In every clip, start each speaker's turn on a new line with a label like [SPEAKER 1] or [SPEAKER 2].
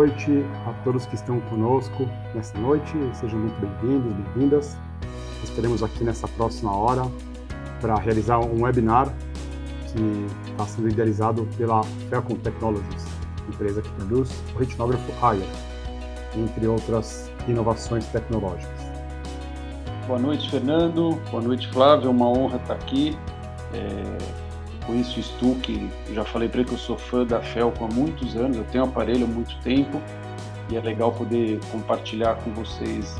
[SPEAKER 1] noite a todos que estão conosco nessa noite. Sejam muito bem-vindos, bem-vindas. Estaremos aqui nessa próxima hora para realizar um webinar que está sendo idealizado pela Felcom Technologies, empresa que produz o retinógrafo Haier, entre outras inovações tecnológicas.
[SPEAKER 2] Boa noite, Fernando. Boa noite, Flávio. É uma honra estar aqui. Conheço o Stuck, já falei para ele que eu sou fã da Felcom há muitos anos, eu tenho aparelho há muito tempo e é legal poder compartilhar com vocês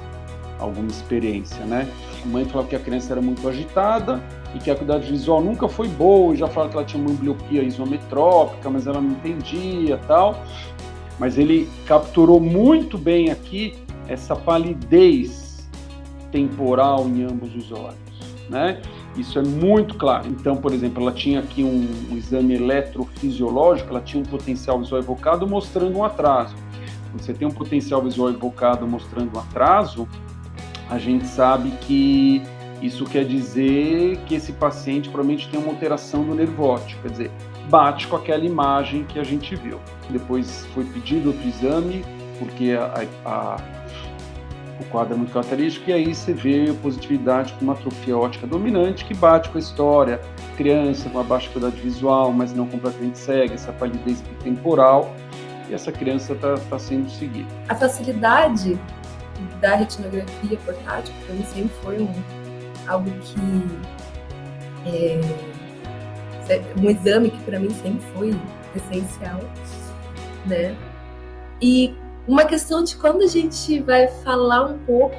[SPEAKER 2] alguma experiência, né? A mãe falava que a criança era muito agitada e que a acuidade visual nunca foi boa, e já falava que ela tinha uma ambliopia isometrópica, mas ela não entendia e tal. Mas ele capturou muito bem aqui essa palidez temporal em ambos os olhos, né? Isso é muito claro. Então, por exemplo, ela tinha aqui um exame eletrofisiológico, ela tinha um potencial visual evocado mostrando um atraso. Quando você tem um potencial visual evocado mostrando um atraso, a gente sabe que isso quer dizer que esse paciente provavelmente tem uma alteração do nervo óptico, quer dizer, bate com aquela imagem que a gente viu. Depois foi pedido outro exame, porque o quadro é muito característico, e aí você vê a positividade com uma atrofia óptica dominante que bate com a história, criança com uma baixa acuidade visual, mas não completamente cega, essa palidez temporal, e essa criança está sendo seguida.
[SPEAKER 3] A facilidade da retinografia portátil, para mim, sempre foi algo que um exame que para mim sempre foi essencial, né? E uma questão de quando a gente vai falar um pouco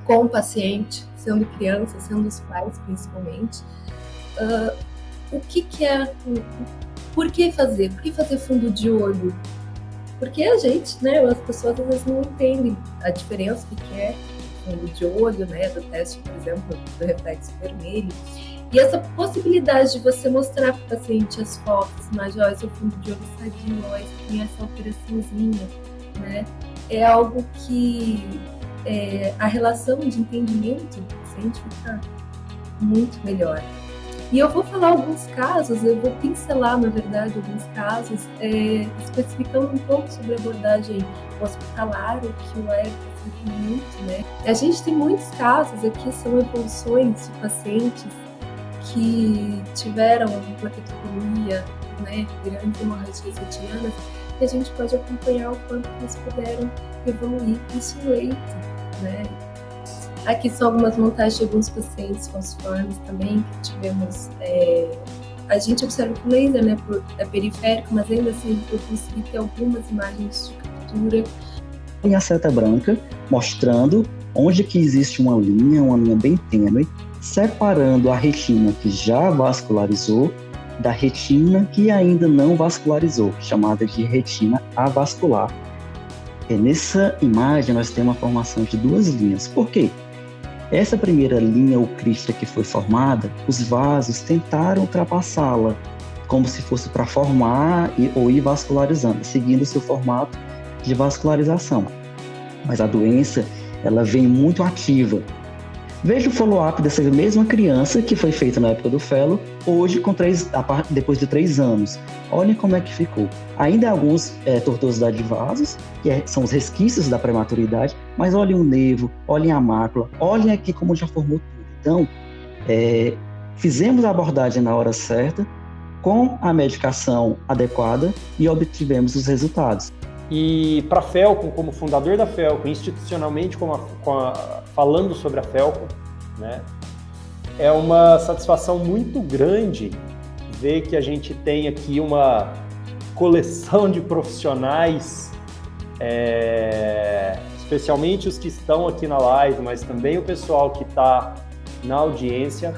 [SPEAKER 3] com o paciente, sendo criança, sendo os pais principalmente, o que é, por que fazer fundo de olho? Porque a gente, né, as pessoas às vezes não entendem a diferença que é fundo de olho, né, do teste, por exemplo, do reflexo vermelho. E essa possibilidade de você mostrar para o paciente as fotos, mas olha, seu fundo de olho sadio, olha, tem essa alteraçãozinha, né? É algo que a relação de entendimento do paciente fica muito melhor. E eu vou falar alguns casos, eu vou pincelar, na verdade, alguns casos, especificando um pouco sobre a abordagem hospitalar, o que o Air facilita muito, né? A gente tem muitos casos aqui, são evoluções de pacientes que tiveram plaquetotomia, né, grandes hemorragias retinianas, e a gente pode acompanhar o quanto eles puderam evoluir isso no leito, né. Aqui são algumas montagens de alguns pacientes falciformes também, que tivemos, a gente observa com laser, né, é periférico, mas ainda assim eu consegui ter algumas imagens de captura.
[SPEAKER 4] Tem a seta branca, mostrando onde que existe uma linha bem tênue, separando a retina que já vascularizou da retina que ainda não vascularizou, chamada de retina avascular. Nessa imagem nós temos a formação de duas linhas. Por quê? Essa primeira linha ou crista que foi formada, os vasos tentaram ultrapassá-la, como se fosse para formar ou ir vascularizando, seguindo o seu formato de vascularização. Mas a doença, ela vem muito ativa. Veja o follow-up dessa mesma criança que foi feita na época do fellow, hoje depois de 3 anos. Olhem como é que ficou. Ainda há alguns tortuosidade de vasos, que são os resquícios da prematuridade, mas olhem o nervo, olhem a mácula, olhem aqui como já formou tudo. Então, fizemos a abordagem na hora certa, com a medicação adequada e obtivemos os resultados.
[SPEAKER 5] E para a Felcom, como fundador da Felcom, institucionalmente falando sobre a Felcom, né, é uma satisfação muito grande ver que a gente tem aqui uma coleção de profissionais, especialmente os que estão aqui na live, mas também o pessoal que está na audiência,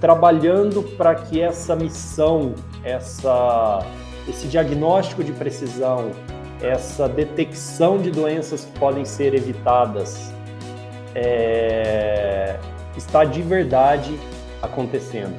[SPEAKER 5] trabalhando para que essa missão, esse diagnóstico de precisão, essa detecção de doenças que podem ser evitadas está de verdade acontecendo.